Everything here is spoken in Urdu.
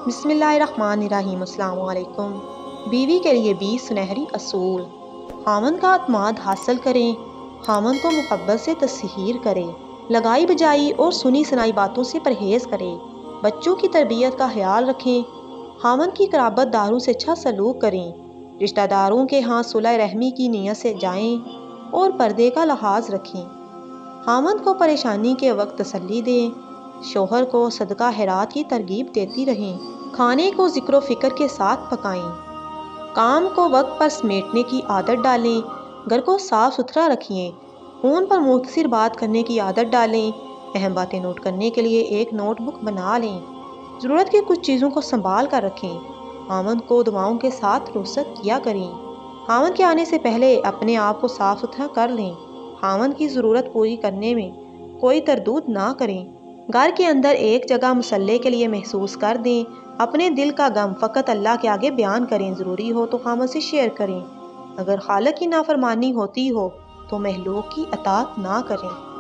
بسم اللہ الرحمن الرحیم۔ السلام علیکم۔ بیوی کے لیے 20 سنہری اصول۔ خاوند کا اعتماد حاصل کریں، خاوند کو محبت سے تسخیر کریں، لگائی بجائی اور سنی سنائی باتوں سے پرہیز کریں، بچوں کی تربیت کا خیال رکھیں، خاوند کی قرابت داروں سے اچھا سلوک کریں، رشتہ داروں کے ہاں صلح رحمی کی نیت سے جائیں اور پردے کا لحاظ رکھیں، خاوند کو پریشانی کے وقت تسلی دیں، شوہر کو صدقہ خیرات کی ترغیب دیتی رہیں، کھانے کو ذکر و فکر کے ساتھ پکائیں، کام کو وقت پر سمیٹنے کی عادت ڈالیں، گھر کو صاف ستھرا رکھیں، فون پر مختصر بات کرنے کی عادت ڈالیں، اہم باتیں نوٹ کرنے کے لیے ایک نوٹ بک بنا لیں، ضرورت کی کچھ چیزوں کو سنبھال کر رکھیں، خاوند کو دعاؤں کے ساتھ رخصت کیا کریں، خاوند کے آنے سے پہلے اپنے آپ کو صاف ستھرا کر لیں، خاوند کی ضرورت پوری کرنے میں کوئی تردد نہ کریں، گھر کے اندر ایک جگہ مسلح کے لیے محسوس کر دیں، اپنے دل کا غم فقط اللہ کے آگے بیان کریں، ضروری ہو تو خاوند سے شیئر کریں، اگر خالق کی نافرمانی ہوتی ہو تو مخلوق کی اطاعت نہ کریں۔